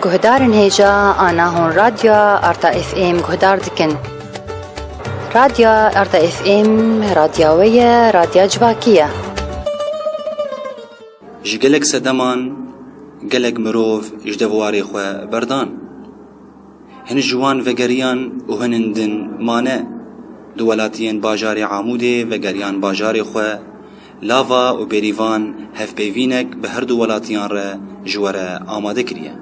گهدارن هیجا آناهون رادیو آرتا اف ام گهدار دکن. رادیو آرتا اف ام رادیویه رادیو جواکیه. جگلک سدمان گلک مروف جدواری خو بردان. هن جوان وگریان و هنندن مانه دولاتین باجار عموده وگریان باجار خو لاوا و بریوان هف بیوینک به هر دولاتیان را جواره آماده کریه.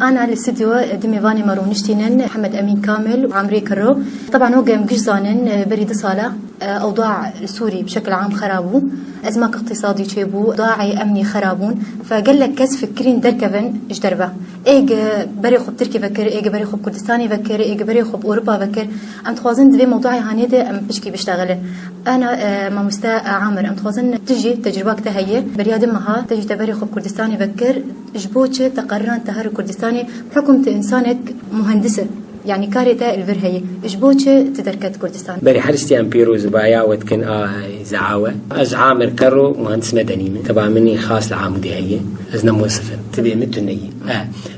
أنا الاستديو دميفاني مارونشتينن محمد أمين كامل وعمري كرو. طبعا هو قام جزانن بريد صالة أوضاع سوري بشكل عام خرابو، أزمة اقتصادي شيبو، أوضاعي أمني خرابون، فقال لك كز فكرين دركفن إجدربه إيج بري خب تركي فكر، إيج بري خب كردستاني فكر، إيج بري خب أوروبا فكر. أم تخوازن دوي موضوعي هانيده أم بشكي بشتغله. أنا ما مستاء عامر أم تخوازن تجي تجربك تهيئ برياد مها تجي تبري خب كردستاني فكر جبوتش تقرران تهر كردستاني بحكم إنسانك مهندسة يعني كارثة الفرهية إجبوتش تدركت كردستان. بري حرستي أمبيروز بايا وتكن زعاوة أز عامر كرو مهندس مدني طبعا مني خاص العامودي هي أزنا موظفة تبي متنية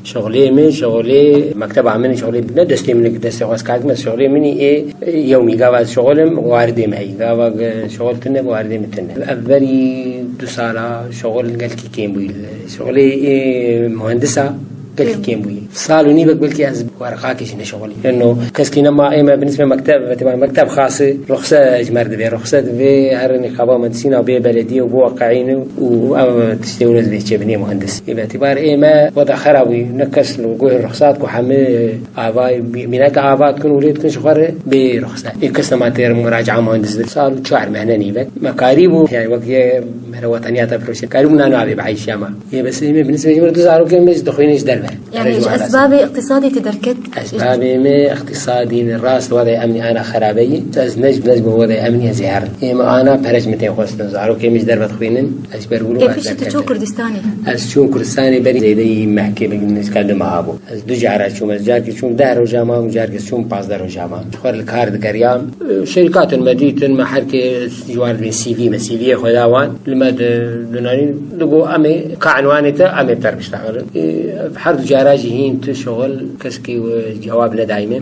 شغلي من شغلي مكتب عملي شغلي ندستي منك دستي خاص كاتم شغلي مني إيه يومي قاعد شغلم واردي معي قاعد شغل تنه واردي متنه بري دوسالا شغل قال كي كيم بيل شغلي إيه مهندسة قلت كيم بوي صالوني بقبلتي از ورقاكش نشغلي لانه كسكينا ما ايما بالنسبه مكتب تبع مكتب خاص رخصه اجمار دبي رخصه دبي هرني خبا مهندسين او بلديه وواقعين و تشتغل زي تشبني مهندس يبقى اعتبار ايما وضع خرابي نكس نقول الرخصات كحمل اباي بينك ابات كن وليد كن شغل برخصه يكسنا ما تير مراجعه مهندس صار شعر مهنني بك مكاريبو يعني وقت وطنيات بروش كاريبنا انا ابي بعيش ياما هي بس بالنسبه لي تزارو كم دخينش دربه يعني أسباب اقتصادي تدركت أسباب ما اقتصادي الراس وضع أمني أنا خرابي أز نجم وضع أمني زهر إما أنا برج متين خواستن زارو كمش دربت خوينن أز برقولو كيفش تشوف كردستاني أز شو كردستاني بري زي محكي بجنس كده معابو أز دو جارات شو مزجاك شو دهر وجامع وجارك شو باز دهر وجامع خور الكارد كريام شركات المدينة ما حركة جوار بين CV ما CV خداوان لما دنانين لقو أمي كعنوانته أمي بتربش تعمل حرد جاراجيين تشغل كسكي وجوابنا دائما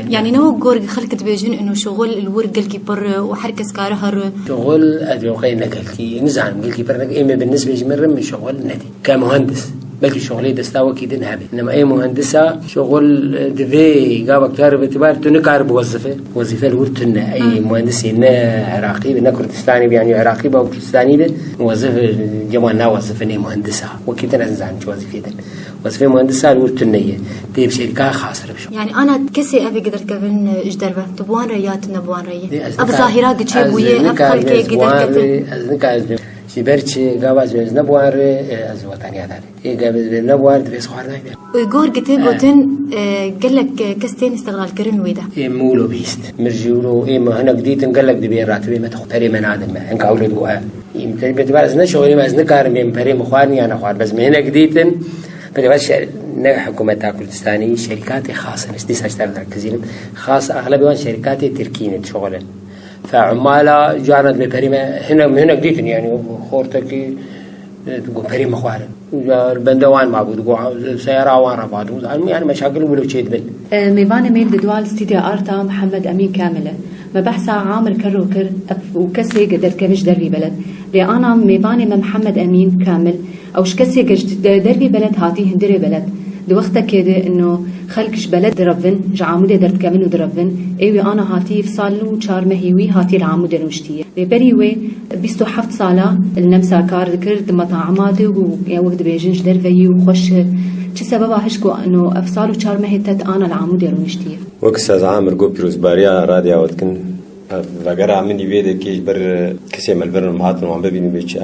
يعني نو جورج خلقت بيجن إنه شغل الورق الكبر وحركة سكارهر شغل أدوقي نقلكي نزعم قلكي برنك إما بالنسبة جمرة من شغل ندي كمهندس بلكي شغلي دستاوى كي دنهبه إنما أي مهندسة شغل دفي قابك تعرف اعتبار تنكار وظيفة الورتنا أي مهندسين عراقي بنا كردستاني يعني عراقي أو كردستاني موظف جمعنا وظيفة مهندسة وكيد نزعم وظيفة مهندسة الورتنية دي بشركة خاصة بشو يعني أنا كسي أبي قدرت كفن إجدربه تبوان ريات نبوان ريه أب ظاهرة قد شيء بويه أب خلكي قدرت كتن شبرتش جواز بين نبوار از وطني هذا جواز بين نبوار دبي صخر نايبه ويقول قتيبوتن قال لك كستين استغلال كرن ويدا مولو بيست مرجولو ما هنا جديد قال لك دبي راتبي ما تختاري من عدم انك اولد وها يمكن بتبارز نشوي ما زنكار من بري مخوارني انا خوار بس من هنا جديد بدبش حكومة كردستاني شركات خاصة بس دي ساشتغل مركزين خاص اغلبها شركات تركية شغلا فعمالة جارت ببريمة هنا جديد يعني خورتك تقول بريمة خوارن البندوان معبود تقول سيارة وان رفعت يعني مشاكل ولو شيء بن ميبان ميل دوال استديو أرتا محمد أمين كاملة ما بحث عامر كروكر وكسي قدرت كمش دربي بلد لأنا ميبان محمد أمين كامل أو شكسي دربي بلد هاتي هندري بلد لوقتها كده إنه خلقش بلد درفن جعامودة درت كمان ودرفن أيوة أنا هاتي في صالو شار مهيوي هاتي العامودة نوشتية بريوي بيستو حفت صالة النمسا كار ذكرت مطاعماتي ووقت بيجنش درفي وخش چه سبب هشكو إنه أفصالو شار مهيتت أنا العامودة نوشتية وكساز عامر جو بيروز باريا راديا وتكن وقرا عمني بيده كيش بر كسي ملبرن مهاتن وعم ببيني بيش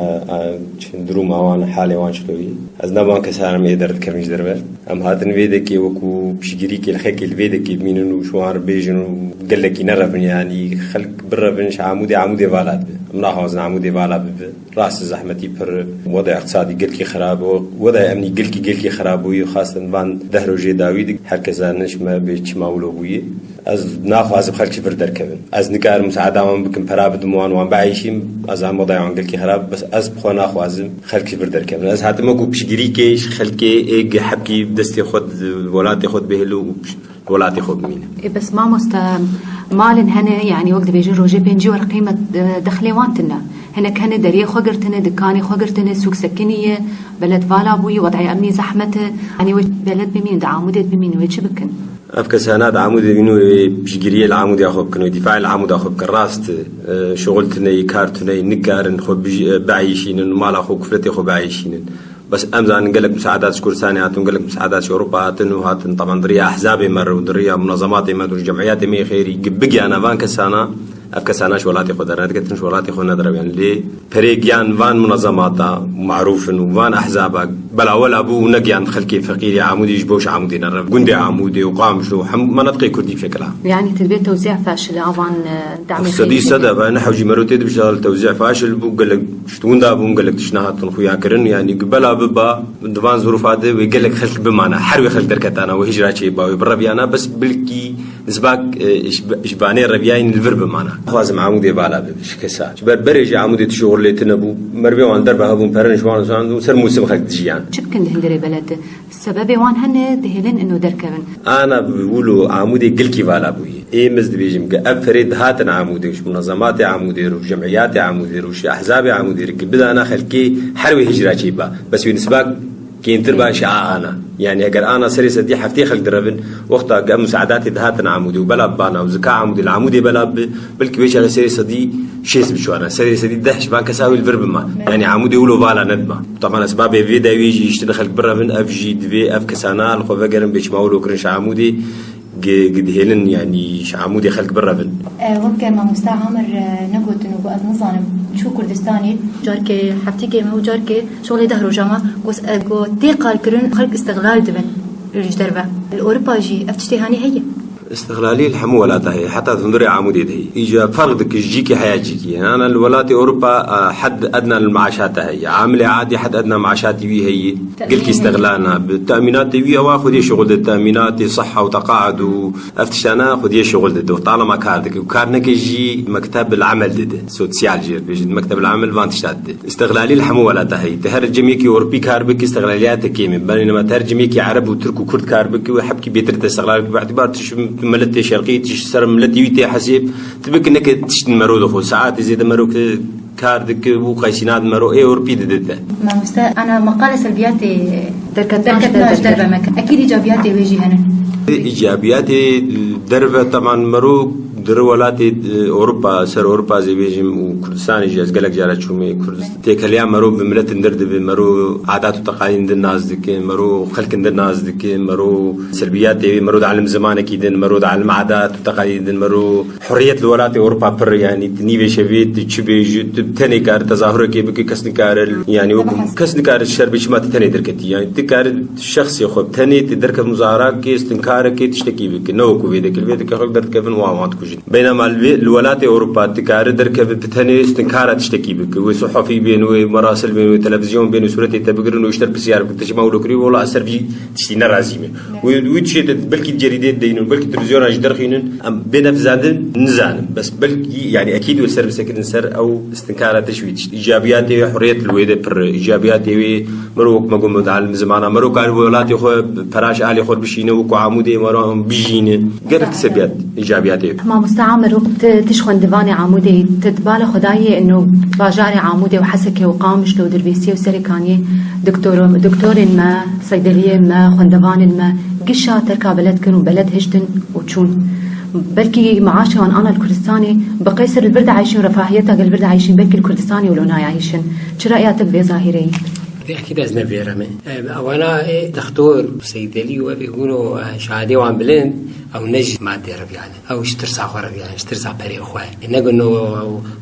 دروما وانا حالي وان شلوي از نبان كسارم يدرد كرمش دربه ام هاتن بيده كي وكو بشجري كي الخيك البيده كي بمينن وشوار بيجن قال لك نرفن يعني خلق برفنش عمودي بالات امنا حوزن عمودي بالات راس زحمتي بر وضع اقتصادي قلكي خراب وضع امني قلكي خراب وخاصه بان دهر جداوي هركز نشمه بيش ماولوي از ناخواز بخلك فردر كبن از نكار مساعدة وان بكم براب دموان وان بعيشين از عم وضع وان قلكي خراب بس از بخوا ناخواز خلك فردر كبن از هات ماكو بشجري كيش خلكي ايج حبكي دستي خد ولاتي خد بهلو ولاتي خد مين بس ما مالن هنا يعني وقت بيجي روجي بينجي ورقيمة دخلي وانتنا هنا كان دريه خقرتنا دكاني خقرتنا سوق سكنية بلد فالابوي وضعي أمني زحمته يعني بلد بمين دعامودت بمين ويش بكن أفكسانات عمود بينو بشجرية العمود ياخذ كنو دفاع العمود ياخذ كراست شغلتنا يكارتنا نكارن خو بعيشين وما أخو كفلتي خو بعيشين بس أمزان قال لك مساعدات كورساني هاتون قال لك مساعدات أوروبا هاتن وهاتن طبعا دريا أحزابي مرة ودريا منظمات ما دور جمعيات مي خيري بقي أنا فان كسانا أفكساناش ولاتي خدرات قلتنش ولاتي خو ندرب يعني ليه فريقيان فان منظماتا معروف وفان أحزابك بلا ولا أبو نجيان خلكي فقيري عمودي يجبوش عمودي نرب جندي عمودي وقامشلو مناطقي كردي بشكل يعني تلبية توزيع فاشل أبان دعم سدي سدا بأنا حوجي مروتي بشغل توزيع فاشل بقول لك شتون ده بقول لك تشنهات تنخويا كرن يعني قبل ببا دفان ظروف هذا ويقول لك خلك بمعنى حروي خلك دركتانا وهجرة شيء باوي بالربيانا بس بلكي نسباك إشباني الربياين الفرب معنا خوازم عمودي بالا بشكسا شبر بريج عمودي تشغل اللي تنبو مربي وان دربها هبون برنش وان ساندو سر موسم خلك تجيان شبكن هندري بلد السبب وان هن دهلن إنه دركبن أنا بقولوا عمودي قلكي بالا بوي إيه مزد بيجم كأفريد هاتن عمودي وش منظمات عمودي وش جمعيات عمودي وش أحزاب عمودي بدأ أنا خلكي حروي هجرة شيبا بس بالنسبة كين تربى شعاع أنا يعني أجر أنا سري سدي حفتي خلق دربن وقتها قام مساعداتي دهاتنا عمودي وبلا بانا وزكاة عمودي العمودي بلا بلكي بيش على سري سدي شيس بشوانا سري سدي دهش بان كساوي الفرب ما يعني عمودي ولو بالا ندمة طبعا أسباب في دا يجي يشتري خلق برا من أف جي دفي أف كسانا الخوفة قرن بيش ماولو كرنش عمودي قد هيلن يعني عمودي خلق برا بن وكا ما مستعمر نقول إنه قد نظام شو كردستاني جاركي حفتي ما هو جاركي شغلي دهرو جامع قو تيقال الكرن خلق استغلال دبن الجدربة الأوروبا جي أفتشتهاني هي استغلالي الحمو ولا تهي حتى تنظري عمودي دهي إيجا فرضك جيكي حياة جيكي أنا الولاتي أوروبا حد أدنى المعاشات هي عاملة عادي حد أدنى معاشاتي وي هي قلت استغلالنا بالتأمينات وي واخذ شغل التأمينات صحة وتقاعد وافتشانا خذ شغل ده طالما كاردك وكارنك يجي مكتب العمل ده سوسيال جير بيجي مكتب العمل فانتشات استغلالي الحمو ولا تهي تهرجميكي أوروبي كاربك استغلاليات كيمن بينما ترجميكي عرب وترك وكرد كاربك وحبكي بيتر استغلالك باعتبار ملتي شرقية تشسر ملتي ويتي حسيب تبك إنك تشتن مرود خو ساعات زيد مروك كاردك وقيسينات مرو إيه أوروبي ده ما مست أنا مقالة سلبياتي دركتناش دربة مكان أكيد إيجابياتي ويجي هنا إيجابياتي دربة طبعا مرو درولاتي أوروبا سر أوروبا زي بيجم وكردستان يجي أزقلك جالت شومي كردستان تكليا مرو بملت ندرد بمرو عادات وتقاليد الناس دك مرو خلق الناس دك مرو سلبيات مرو علم زمان أكيد مرو علم عادات وتقاليد مرو حرية الولات أوروبا بر يعني تنيبي شبيت تشبي تاني كار تظاهر كي بك كسنكار يعني وكم كسنكار الشرب ما تاني دركتي يعني تكار الشخص يخوب تاني تدرك مظاهرات كي استنكار كي تشتكي بك نوكو بيدك البيت كخلق درت كيفن وعوانتكو بينما الولايات أوروبا تكار دركب بتهني استنكارة تشتكي بك وصحفي بين ومراسل بين وتلفزيون بين وسورتي تبقرن ويشتر بسيارة بتجمع ولكري والله أثر في تشتي نرازيمة ويتشي بلكي الجريدات دينون بلكي التلفزيون أجدر خينن بنفزادن نزان بس بلكي يعني أكيد والسر بسكن سر أو استنكارة تشويش إيجابياته حرية الويدة بر إيجابياته مروك ما قوم متعلم زمانه مروك على الولايات يخو فراش عالي خور بشينه وكعمودي مراهم بيجينه قدر سلبيات إيجابياته ما مستعمر وقت تشخن ديواني عمودي تتبالى خداية إنه باجاري عمودي وحسكي وقامش لو دربيسية وسريكانية دكتور ما صيدلية ما خندوان ما قشة تركا بلد كانوا بلد هجتن وتشون بلكي معاشي وان أنا الكردستاني بقيسر البرد عايشين رفاهيتها البرد عايشين بلكي الكردستاني ولوناي عايشين شو رأياتك بظاهري؟ أكيد أزنبي رمي أولا دكتور صيدلي وبيقولوا شهادة وان بلند أو نجي مادة ربيعنا أو اشترسا خو ربيعنا اشترسا بري أخوة إنه إنه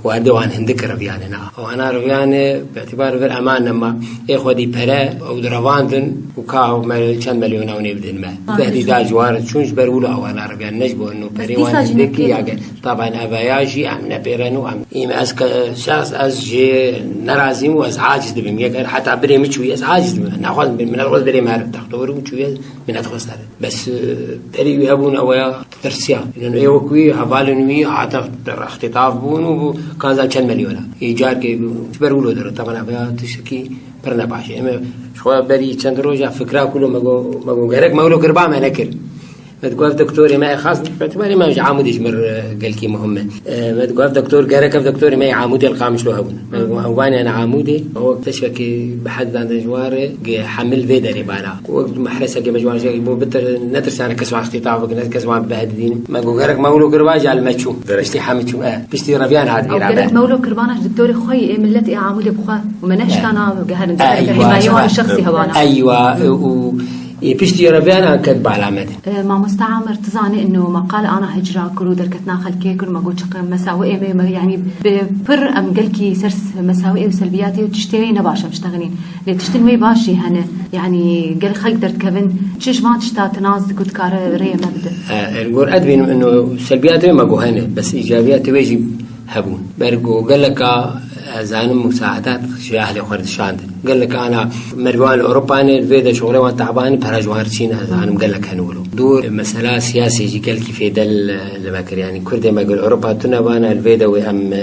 وارده وان هندك ربيعنا نا وأنا ربيعنا باعتبار في الأمان لما إخوة دي برا أو درواندن وكاو كم مليون أو نبدن ما بهدي دا جوار شونش برولو أو أنا ربيعنا نجبو إنه بري وان هندك يعني طبعا أباياجي أم نبيرنو أم إيم أسك شخص أسجي نرازيم وأز عاجز دبم حتى بري مشوي أز عاجز دبم نأخذ من الغد بري ما دكتور مشوي من أدخل بس بري يهبون ويا ترسيا لأنه يوكوي حفالنوي عطف اختطاف بون وكان زال 10 مليون إيجار كي تبرولو در طبعا أبيا تشكي برنا باشي أما شوية بري چند روجا فكرة كله مگو غيرك مولو قربا ما نكر ما تقول دكتوري ما خاص باعتباري ما عامود يجمر قال كي مهمة ما تقول دكتور غيرك دكتوري ما عامودي القام شلو هون هواني أنا عامودي هو اكتشف كي بحد عند جوار حمل فيدري بانا ومحرسة كي مجوار شيء بو بتر ندرس أنا كسوع اختطاف كسوع بهدين ما قال غيرك مولو قربا جال ماتشو بشتي حامتشو بشتي رفيان هاد بيلعب غيرك مولو قربانش دكتوري خوي ملتي عامودي بخوا ومناش كان جهرن حماية الشخصي هوانا أيوة بيشتي رفيانا كتب علامات ما مستعمر تزاني انه مقال انا هجرة كرو دركتنا خلكي كل ما قلت شق مساوئ يعني بفر ام قلكي سرس مساوئ وسلبياتي وتشتري نباشا مشتغلين اللي تشتري باشي هنا يعني قال خلق درت كفن تشيش ما تشتا تناز كنت كار ريه مبدا الجور ادبين انه سلبياتي ما جو هنا بس ايجابياتي ويجي هبون برجو قال لك زانم مساعدات شي أهلي خرد شاند قال لك أنا مروان أوروباني الفيدا شغله وأنا تعبان بهرج وهرشين زانم قال لك هنقوله دور مسألة سياسية جي قال كيف يدل لما كر يعني كرد ما يقول أوروبا تنبانا الفيدا وأم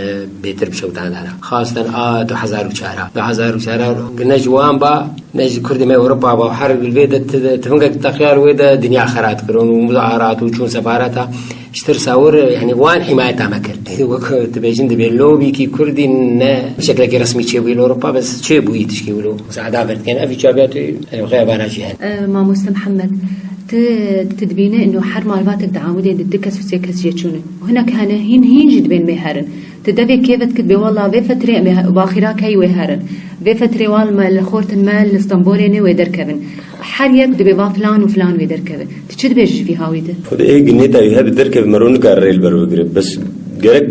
بيتر بشوت عندنا خاصة 2010 قلنا جوان با نجي كرد ما أوروبا وحرب الفيدا تفنقك تخيل ويدا دنيا خرات كرون ومظاهرات وشون سفاراتها اشتر صور يعني وان حماية مكر وقت تبيجين دبيلوبي كي كردي بشكل كي رسمي تشيبوي لأوروبا بس تشيبوي تشكيولو مساعدة برتكين أفي تشابياتي غيابانا جهان ما مست محمد تدبينه إنه حر مالباتك دعامودين دتكس وسيكس جيتشونه وهنا كان هين جد بين مهرن تدبي كيف تكتبي والله بفترة باخراك هي وهرن بفترة والمال خورت المال اسطنبوليني ويدركبن حريك دبي فلان وفلان ويدركبن تشد بيجي في هاويده خد إيه جنيتا يهب دركب مرون كاريل بروجرب بس جرك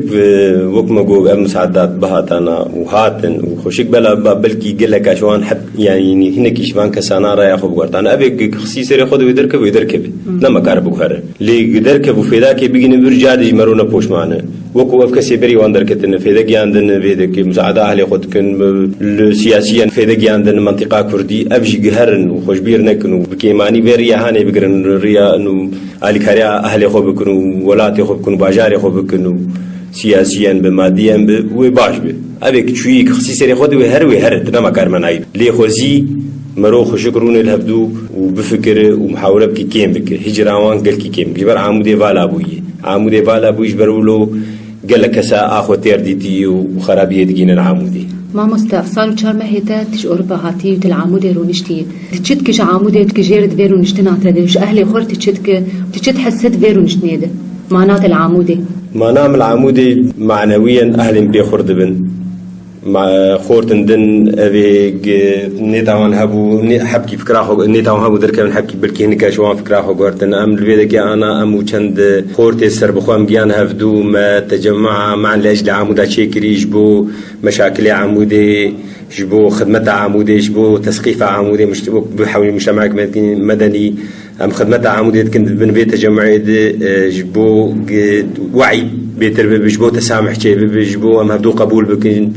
وقت ما جو مساعدات بهاتنا وهاتن وخشيك بلا بلكي جلك عشان حد يعني هنا كيشبان كسانا رايح خب قرط أنا أبي خصيص ياخذ ويدركب لما كارب بخير لي يدركب وفيدا كي بيجي نبرجاد يمرونه بوش معنا وقوف كسي بري واندركتنا فيدا جي عندنا فيدا كي مساعدة أهلي خد كن سياسيا فيدا جي عندنا منطقة كردي أبجي جهرن وخش بيرنك إنه بكيماني بريا هاني بقرن ريا إنه أهلي كاريا أهلي خب بكنوا ولاتي خب بكنوا باجاري خب بكنوا سياسيا بماديا وباش أبيك شويك خصيصي خد وهر تنام كارمناي لي خوزي مروخ شكرون الهبدو وبفكر ومحاولة بكي كيم بك هجراوان قال كي كيم جبر عمودي بالا بوي جبرولو قال لك سا اخو تيرديتي وخرابيه دقينا العمودي ما مستفصل وشار ما هيتا تش أوروبا هاتي وتلعمودي رونشتي تشتك ش عمودي تكجيرد فيرو نشتنا تردش أهلي خورت تشتك حسد فيرو نشتنيده معنات العمودي معنام العمودي معنويا أهل بيخرد بن مع خورتن دن أبي نيتاون هبو حبكي فكره نيتاون هبو درك من حبكي بلكي هنيك شوان فكره قرتن أم الفيدك أنا أم وشند خورتي السر بخوام بيان هفدو ما تجمع مع لأجل عمودات شكري جبو مشاكل عمودي جبو خدمة عمودي جبو تسقيف عمودي مش بحاول مجتمع مدني أم خدمة عمودي كنت بن بيت تجمعي جبو وعي بيتر بجبو تسامح شيء بجبو أم هفدو قبول بكن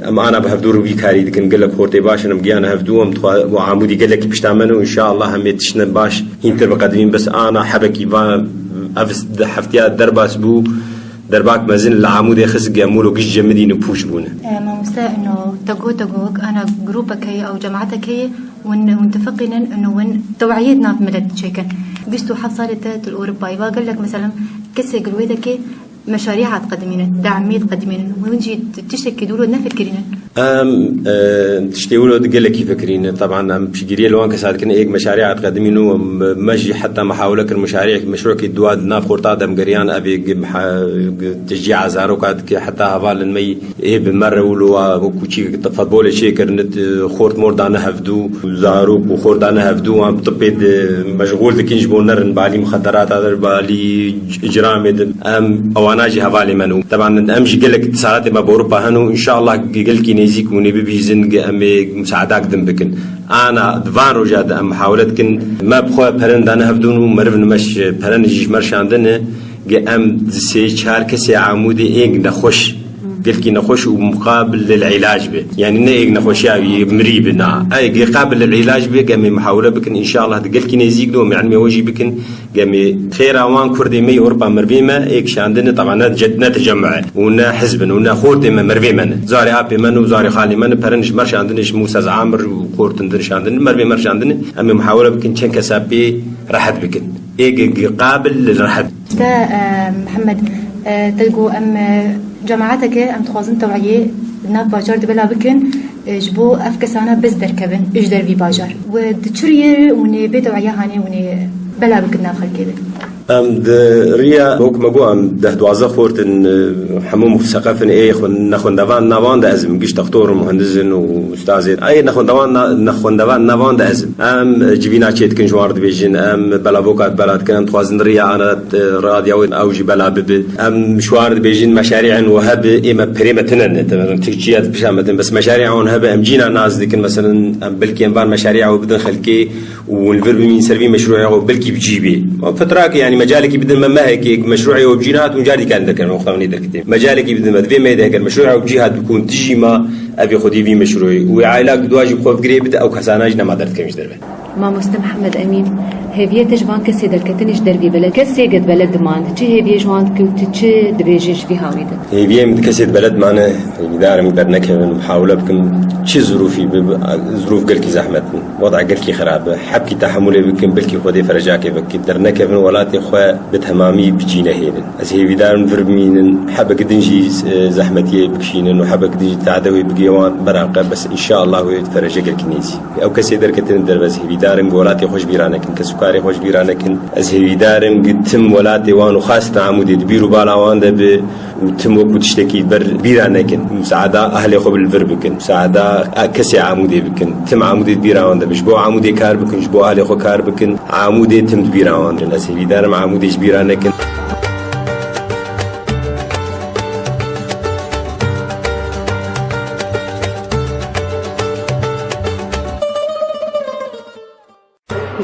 أم أنا بهفدو روبي كاري لكن قال لك خورتي باش أنا مجيانا هفدو أم وعمودي قال لك بيشتعملوا إن شاء الله هم يتشنا باش ينتر بقدمين بس أنا حبكي با أفس حفتيات درباس بو درباك مازن العمود يخص جامولو جيش جمدي نبوش بونه. ما مستا إنه تجوك أنا جروبك هي أو جماعتك هي ونتفقين إنه ون توعيتنا في مدة شيء بيستو حصلت الأوروبا يبغى لك مثلا كسر جرويدك مشاريع تقدمين دعمية تقدمين ونجي تشتكي دولو نفكرين تشتيولو تقول لك يفكرين طبعا بشجريه لوان كساد كنا إيج مشاريع تقدمين ومجي حتى محاولة المشاريع مشروع كدواد ناف خورطة دم جريان أبي تشجيع عزاروكات حتى هفال المي إيه بمرة ولو وكوشي تفضل شيء كرنت خورت موردانا هفدو زاروك وخوردانا هفدو عم طبيت مشغول تكينج بونرن بالي مخدرات هذا بالي إجرام أواناجي هفالي منو طبعا أمشي قال لك اتصالات ما بأوروبا هنو إن شاء الله قال كي نيزيك ونبي بيزن أمي مساعدات دم بكن أنا دفان رجاد أم حاولتكن ما بخوا برند أنا هفدونو مرفن مش برند جيش مرش عندنا أم سي شهر كسي عمودي إيج نخش قلكي نخوش ومقابل للعلاج به يعني نيق نخوشاوي مريبنا اي قابل للعلاج به قامي محاولة بكن ان شاء الله قلكي نزيق دوم يعني وجي بكن قامي خير اوان كردي مي اوربا مربيمه ايك شاندنا طبعا جدنا تجمع ونا حزبنا ونا خورت من مربيمن زاري ابي من وزاري خالي من برنش مرش عندناش موسى عامر وخورت ندرش عندنا مربي مرش عندنا امي محاولة بكن شن كسابي راحت بكن ايك قابل للرحد تا محمد تلقوا جماعتك تخوازن توعية ناف باجار دبلا بكن جبو أفكسانا بس دركبن إجدر في باجار ودتشريه وني بتوعية هاني وني بلا بكن ناف خلقي ام ريا وك مجو ام ده دوازه خورتن حموم ثقافن ايه نخون دوان نوان ده ازم گيش دكتور مهندسن واستاذ اي نخون دوان نوان ده ازم ام جبينا چيت كن جوارد بيجن ام بلافوكات بلاد كان توازن ريا انا راديو او جي بلا بب ام مشوار بيجن مشاريع وهب اما بريمتن تمام تكشيات بشامتن بس مشاريع وهب ام جينا ناس ديكن مثلا ام بلكي بان مشاريع وبدن خلكي والفيرب من سيرفي مشروع وبلكي بجيبي فتراك يعني مجالك بدل ما هيك مشروعي وبجينات ومجالي كان ذكر مختارني ذكرتين مجالك بدل ما ذي ما ذاك المشروع وبجيهات بكون تجي ما ابي خدي في مشروعي وعائلك دواجي بخوف قريب او كساناج ما درت كمش دربه ما مستر محمد امين هذه تجوان كسي دركتنش دربي بلد كسي قد بلد مان تشي هذه جوان كنت تشي دريجش في هاويده هذه متكسي بلد معنا يعني دارم برنك محاوله بكم شي ظروف قلكي زحمه وضع قلكي خراب حبكي تحمله بكم بلكي خدي فرجاك بكي درنك ولاتي خو بتمامي بجينا هنا از هي دارم فرمين حبك دنجي زحمتي بكشين وحبك دنجي تعدوي بقيوان براقه بس ان شاء الله ويتفرج الكنيسي او كسي دركتن دربس هي دارم ولاتي خوش بيرانك كسكاري خوش بيرانك از هي دارم قدتم ولاتي وانو خاصه عمودي دبيرو بالاوان ده وتم وقت تشتكي بيرانك مساعده اهل خو بالفربك مساعده كسي عمودي بكن تم عمودي بيراوند بجبو عمودي كار بكن جبو اهل خو كار بكن عمودي تم بيراوند الاسي دارم عمودي بيرانك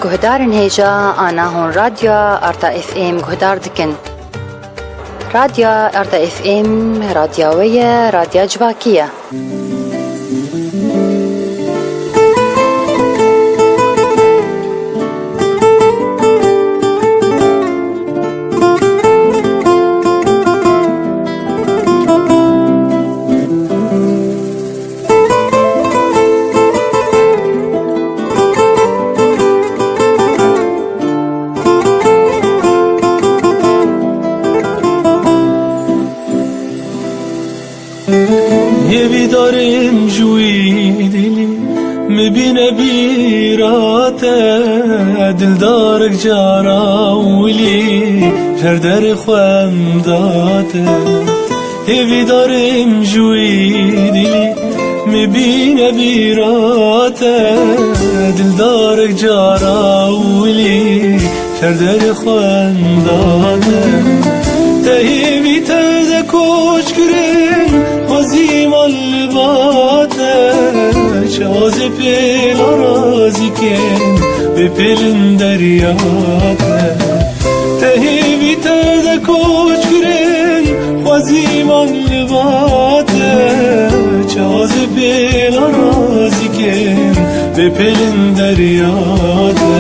گهدارن هیجا آنا هون رادیو ارتا اف ام گهدار دکن رادیو ارتا اف ام رادیویه رادیو جواکیه دارم جوی دلی مبینه بیراته دلدارک جارا ولی جردر خوام داته هیوی دارم جوی دلی مبینه بیراته دلدارک جارا ولی جردر خوام داته تهیوی تده کوچ کرن خوزیم اللباته شاز پیل آرازی کن به پیلن دریاته تهیوی تده کوچ کرن خوزیم اللباته شاز پیل آرازی کن به پیلن دریاته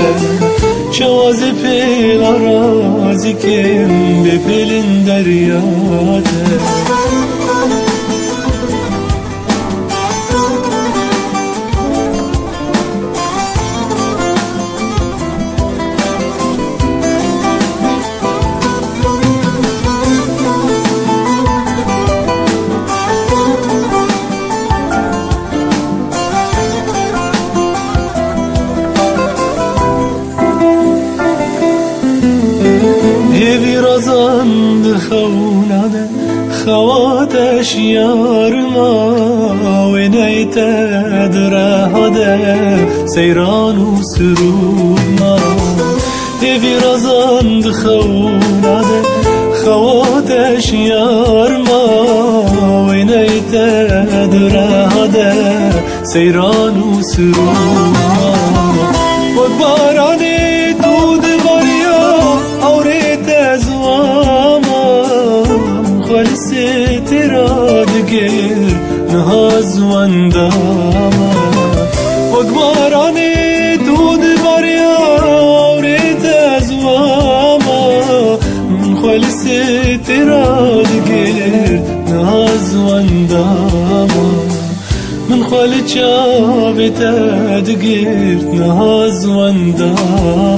شاز پیل آرازی کن به پیلن دریاته خوناده خواتش یارما و نیت دراده سیران و سرود ما هیوی رازاند خوناده خواتش یارما و نیت دراده سیران و سرود ما و باران دود باریا اوریت زوام خالص تراد انداما وقباراني دود بريا وريت ازواما من خالصي تراد غير ناز وانداما من خالي شافي تدقير ناز وانداما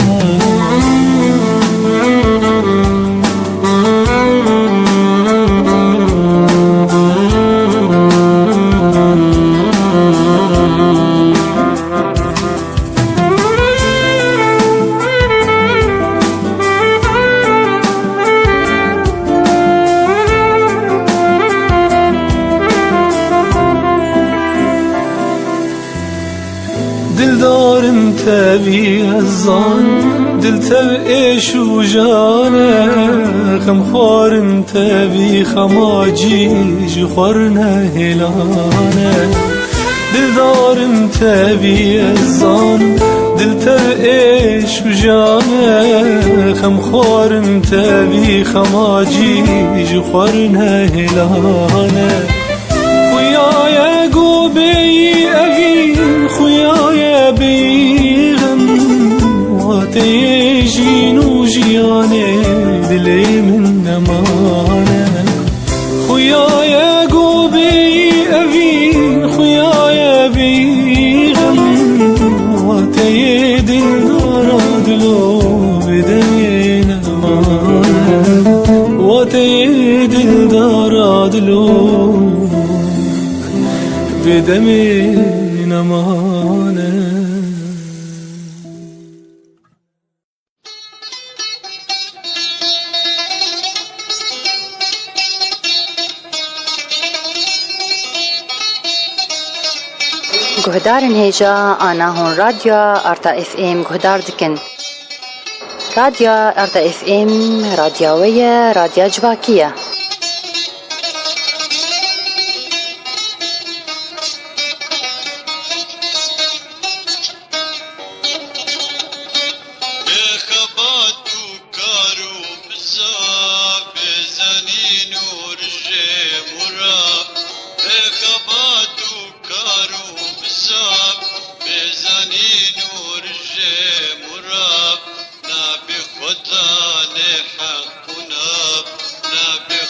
دلدارم تبي الظن دل تبقى شو جانا خمخوارم تبي خماجي جخورنا هلانا دلدارم تبي الظن دل تبقى شو جانا خمخوارم تبي خماجي جخورنا هلانا خويا قوبي أبين خويا بيغم واتيجين وجياني دلي من نمانا خويا قوبي أبين خويا بيغم واتيدن رادلو بدين نمانا واتيدن رادلو بدمي نمانا گهدارن هیجا آنا هون رادیو آرتا اف ام گهدار دکن رادیو آرتا اف ام رادیویه رادیو جواکیه حقنا نبي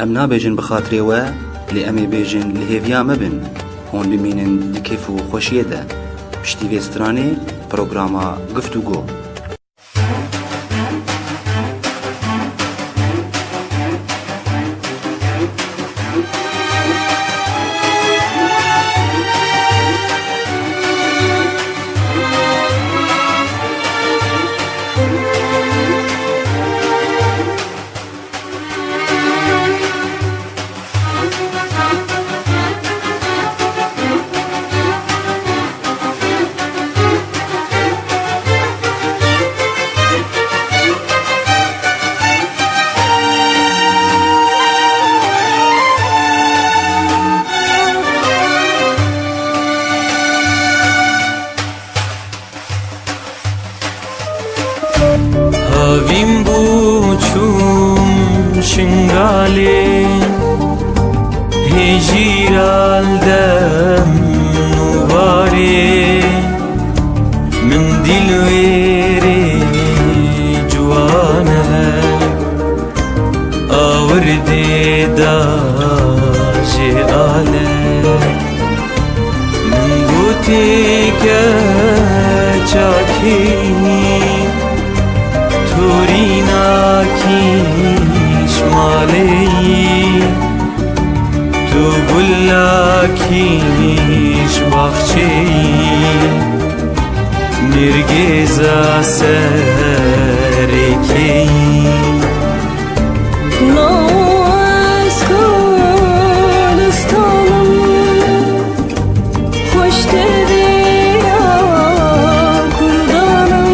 ام نابێژن بخاترێوە لێ ئەمێ بێژن لە هێڤیا مەبن هۆن بمینن لکیف و خۆشیەدا پشتی وێسترانێ پرۆگراما گفتوگۆ. هاویم بو چوم شنگاله هجیرال دم نواره من دل ویره جوانه آورده دا جاله من بوتی که چاکی تورینا کیش مالی تو گلا کیش باخچه نرگز سرکی ناز کالستانم خوش دریا کردانم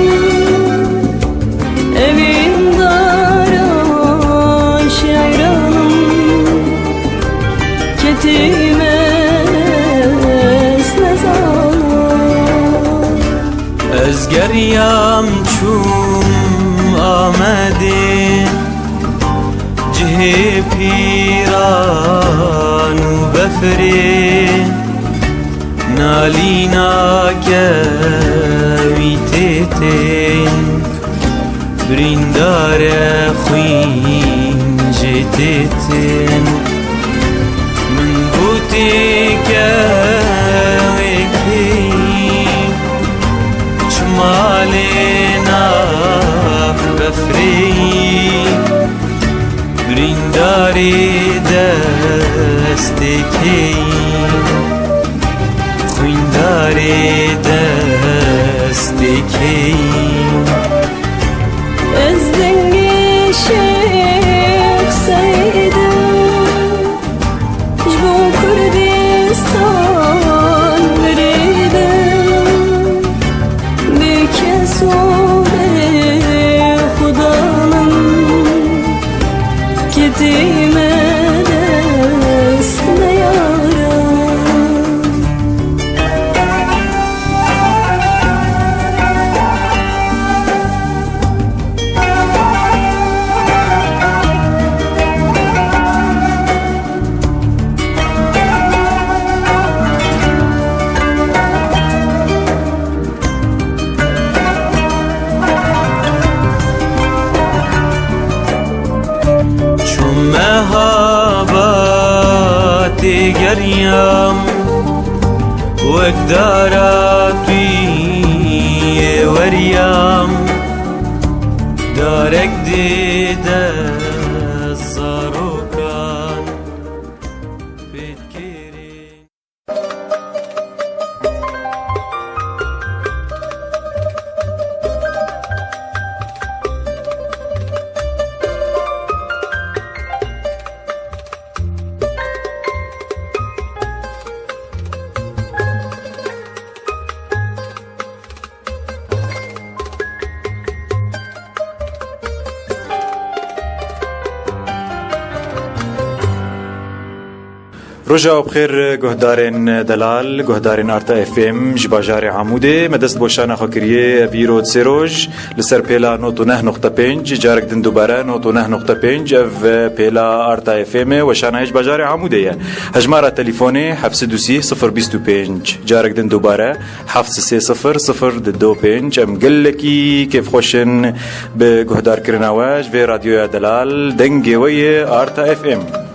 evim daran şehranım ketime nezanım از گریم چوم آمده جه پیران و بفره نالینا که ویتتن بریندار خوین جتتن من بوتی که وکی چمالنا بفری برینداری دستکی خوینداری دستکی ez dengi şeyh saydım jbu Kurdistan veridim bir kez o be Khudanım ketime dest yarım مهاباتي قريم وقداراتي وريم دارك ديدا الزاروكان بتكيري روجا بخير گهدارن دلال گهدارن آرتا اف ام جباجار عموده مدست بوشانا خاکریه ویرو سروج لسر پیلا 99.5 جارك دن دوباره 99.5 اف پیلا آرتا اف ام وشانا جباجار عموده هجمارة تليفوني 730 جارك دن دوباره 730 ام قلكي كيف خوشن بگهدار کرناواج في راديو دلال دنگي وي آرتا اف ام